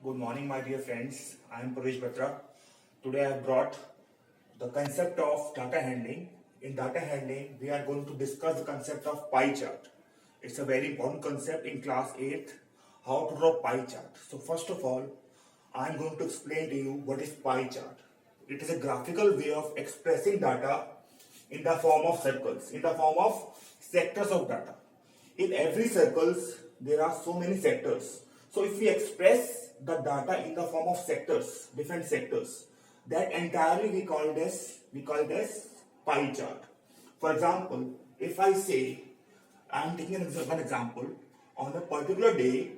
Good morning, my dear friends. I am Pravesh Batra. Today I have brought the concept of data handling. In data handling, we are going to discuss the concept of pie chart. It's a very important concept in class 8th, how to draw pie chart. So first of all, I am going to explain to you what is pie chart. It is a graphical way of expressing data in the form of circles, in the form of sectors of data. In every circles, there are so many sectors. So if we express the data in the form of sectors, different sectors, that entirely we call it as pie chart. For example, if I say, I am taking one example, on a particular day,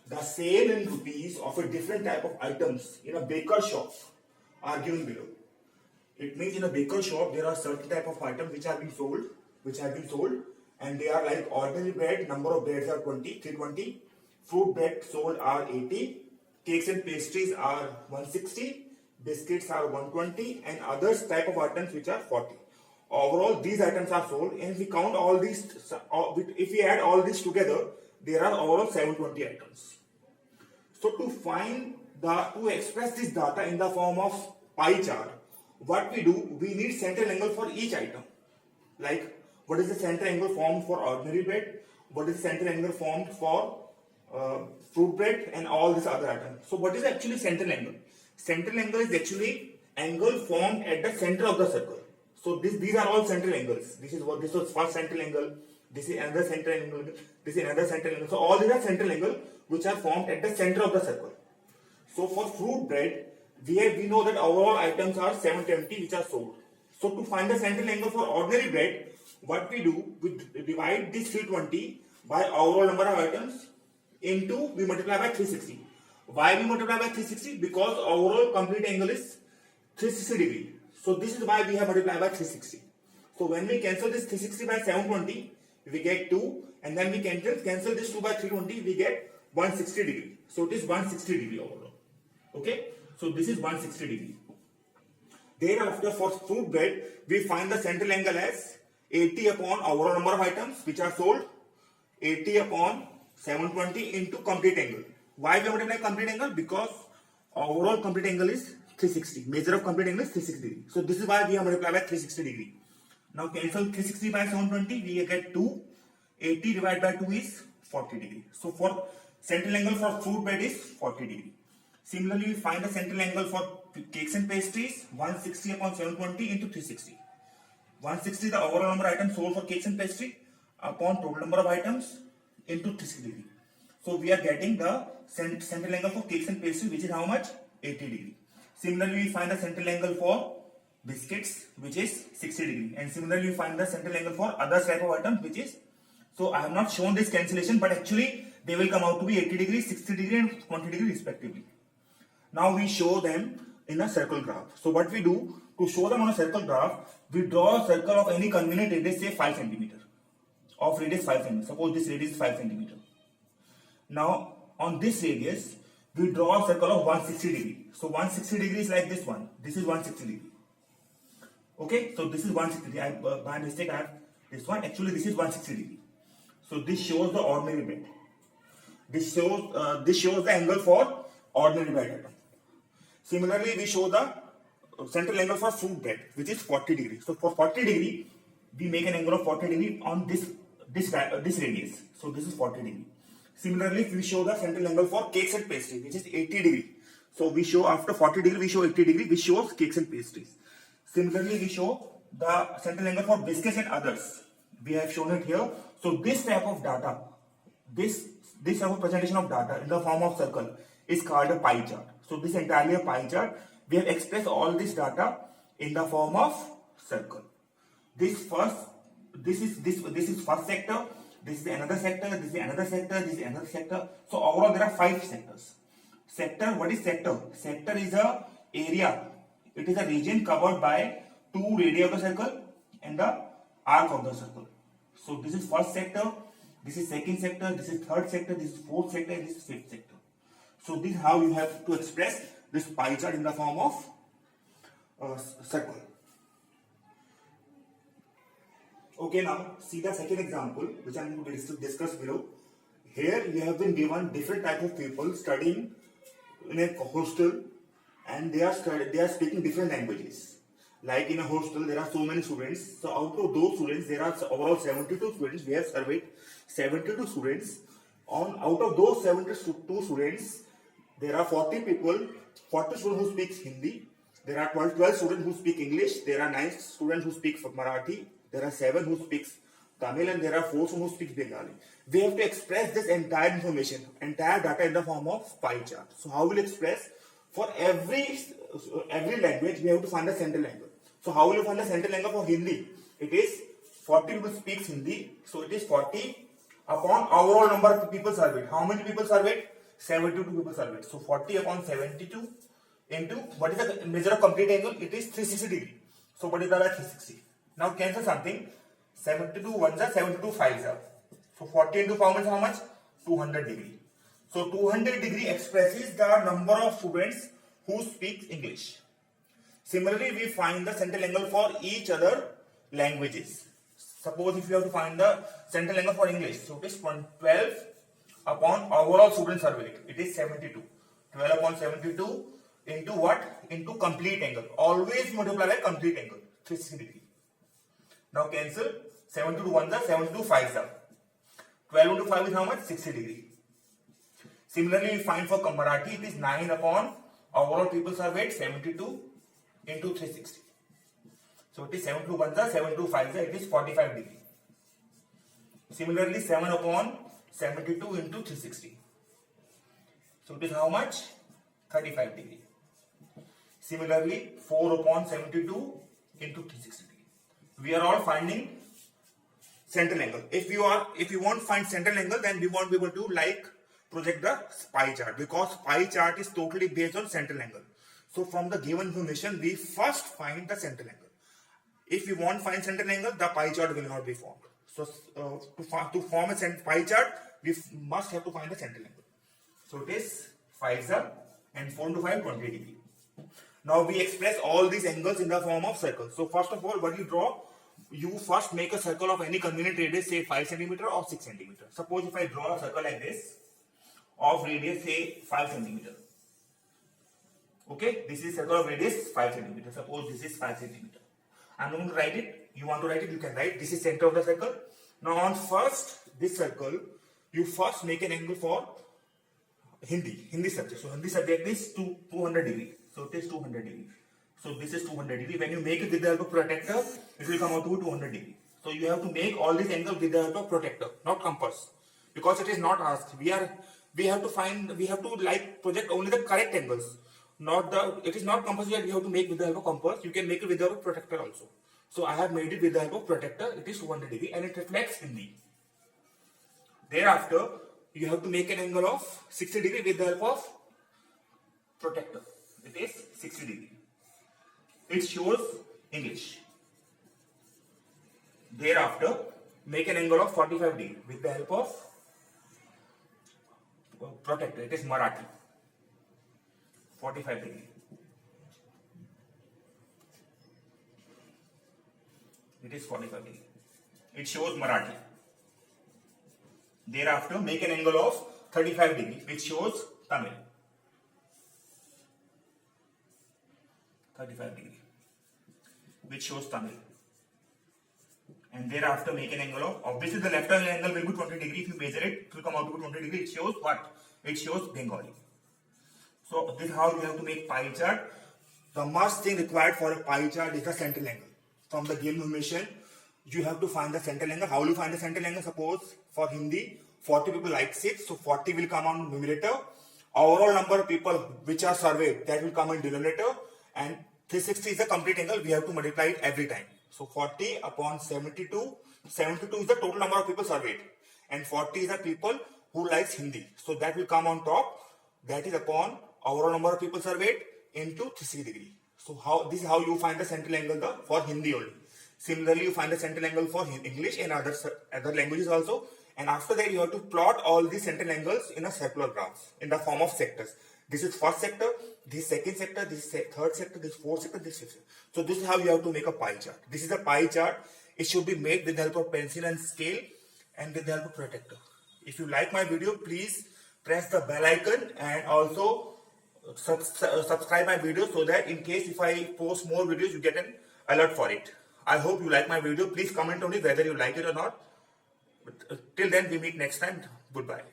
the sale in rupees of a different type of items in a baker shop are given below. It means in a baker shop there are certain type of items which have been sold, and they are like ordinary bread, number of breads are 320, fruit bread sold are 80, cakes and pastries are 160, biscuits are 120, and others type of items which are 40. Overall these items are sold, and if we count all these, if we add all these together, there are overall 720 items. So to express this data in the form of pie chart, what we do, we need central angle for each item. Like, what is the center angle formed for ordinary bread? What is the center angle formed for fruit bread and all these other items? So what is actually central angle? Central angle is actually angle formed at the center of the circle. So these are all central angles. This was first central angle. This is another central angle. This is another central angle. So all these are central angle which are formed at the center of the circle. So for fruit bread, we know that overall items are 720 which are sold. So to find the central angle for ordinary bread, what we do, we divide this 320 by overall number of items into, we multiply by 360. Why we multiply by 360? Because overall complete angle is 360 degree. So this is why we have multiplied by 360. So when we cancel this 360 by 720, we get 2, and then we cancel this 2 by 320, we get 160 degree. So it is 160 degree overall. Okay, so this is 160 degree. Thereafter, for fruit bread, we find the central angle as 80 upon overall number of items which are sold, 80 upon 720 into complete angle. Why we multiply complete angle? Because overall complete angle is 360. Measure of complete angle is 360 degree. So this is why we have multiplied by 360 degree. Now cancel 360 by 720, we get 2. 80 divided by 2 is 40 degree. So for central angle for fruit bread is 40 degree. Similarly, we find the central angle for cakes and pastries, 160 upon 720 into 360. 160 the overall number of items sold for cakes and pastry upon total number of items into 360 degree. So we are getting the central angle for cakes and pastry, which is how much? 80 degree. Similarly, we find the central angle for biscuits, which is 60 degree. And similarly, we find the central angle for other type of items, which is, so I have not shown this cancellation, but actually they will come out to be 80 degree, 60 degree and 20 degree respectively. Now we show them in a circle graph. So what we do, to show them on a circle graph, we draw a circle of any convenient radius, say 5 cm. Of radius 5 cm. Suppose this radius is 5 cm. Now on this radius, we draw a circle of 160 degree. So 160 degree is like this one. This is 160 degree. Okay, so this is 160 degree. By mistake I have this one. Actually this is 160 degree. So this shows the ordinary bed. This shows the angle for ordinary bed. Similarly, we show the central angle for fruit bread, which is 40 degree. So for 40 degree, we make an angle of 40 degree on this radius. So this is 40 degree. Similarly, we show the central angle for cakes and pastry, which is 80 degree. So we show after 40 degree, we show 80 degree, which shows cakes and pastries. Similarly, we show the central angle for biscuits and others. We have shown it here. So this type of data, this type of presentation of data in the form of circle is called a pie chart. So this entirely a pie chart. We have expressed all this data in the form of circle. This is first sector. This is another sector. This is another sector. This is another sector. So overall there are 5 sectors. Sector. What is sector? Sector is a area. It is a region covered by 2 radii of the circle and the arc of the circle. So this is first sector. This is second sector. This is third sector. This is fourth sector. This is fifth sector. So this is how you have to express this pie chart in the form of circle. Okay, now see the second example which I am going to discuss below. Here you have been given different type of people studying in a hostel and they are speaking different languages. Like in a hostel, there are so many students. So out of those students, there are overall 72 students. We have surveyed 72 students. Out of those 72 students, there are 40 people, 40 students who speak Hindi. There are 12 students who speak English. There are 9 students who speak Marathi. There are 7 who speak Tamil, and there are 4 students who speak Bengali. We have to express this entire information, entire data in the form of pie chart. So how will express? For every language, we have to find the central angle. So how will you find the central angle for Hindi? It is 40 people speaks Hindi, so it is 40 upon overall number of people surveyed. How many people surveyed? 72 people surveyed. So 40 upon 72 into what is the measure of complete angle? It is 360 degree. So what is the 360? Now cancel something. 72 ones are 72 fives are. So 40 into 5 is how much? 200 degree. So 200 degree expresses the number of students who speak English. Similarly, we find the central angle for each other languages. Suppose if you have to find the central angle for English, so it is 12 upon overall student survey. It is 72. 12 upon 72 into what? Into complete angle. Always multiply by complete angle. 360 degree. Now cancel. 72 ones are 72 fives are. 12 into 5 is how much? 60 degree. Similarly, we find for Marathi, it is 9 upon overall people surveyed, 72 into 360. So it is 72 ones are 72 fives are, it is 45 degree. Similarly, 7 upon 72 into 360. So it is how much? 35 degree. Similarly, 4 upon 72 into 360 degree. We are all finding central angle. If you want to find central angle, then we won't be able to project the pie chart, because pie chart is totally based on central angle. So from the given information, we first find the central angle. If we want to find central angle, the pie chart will not be formed. So to form a pie chart, we must have to find the central angle. So it is 5 and 4 into 5, 20 degree. Now we express all these angles in the form of circles. So first of all, what you draw? You first make a circle of any convenient radius, say 5 cm or 6 cm. Suppose if I draw a circle like this, of radius say 5 cm. Okay, this is circle of radius 5 cm. Suppose this is 5 cm. I'm going to write it. You want to write it, you can write. This is center of the circle. Now on this circle, you first make an angle for Hindi subject. So Hindi subject is 200 degree. So it is 200 degree. So this is 200 degree. When you make it with the help of protractor, it will come out to 200 degree. So you have to make all these angles with the help of protractor, not compass, because it is not asked. We have to project only the correct angles. It is not compulsory that you have to make with the help of compass. You can make it with the help of protractor also. So I have made it with the help of protractor. It is 200 degree and it reflects Hindi. Thereafter, you have to make an angle of 60 degree with the help of protractor. It is 60 degree. It shows English. Thereafter, make an angle of 45 degree with the help of protractor. It is Marathi. 45 degree. It is 45 degree. It shows Marathi. Thereafter, make an angle of 35 degree, which shows Tamil. 35 degree, which shows Tamil. And thereafter, make an angle of, obviously the left angle will be 20 degree. If you measure it, it will come out to be 20 degree. It shows what? It shows Bengali. So this is how you have to make pie chart. The must thing required for a pie chart is the central angle. From the given information, you have to find the central angle. How will you find the central angle? Suppose for Hindi, 40 people likes it, so 40 will come on numerator. Overall number of people which are surveyed, that will come in denominator, and 360 is the complete angle. We have to multiply it every time. So 40 upon 72. 72 is the total number of people surveyed, and 40 is the people who likes Hindi. So that will come on top. That is upon overall number of people surveyed into 360 degree. So this is how you find the central angle for Hindi only. Similarly, you find the central angle for English and other languages also. And after that, you have to plot all these central angles in a circular graph in the form of sectors. This is first sector, this is second sector, this is third sector, this is fourth sector, this is fifth sector. So this is how you have to make a pie chart. This is a pie chart. It should be made with the help of pencil and scale and with the help of protractor. If you like my video, please press the bell icon and also subscribe my video so that in case if I post more videos, you get an alert for it. I hope you like my video. Please comment on it whether you like it or not. But till then, we meet next time. Goodbye.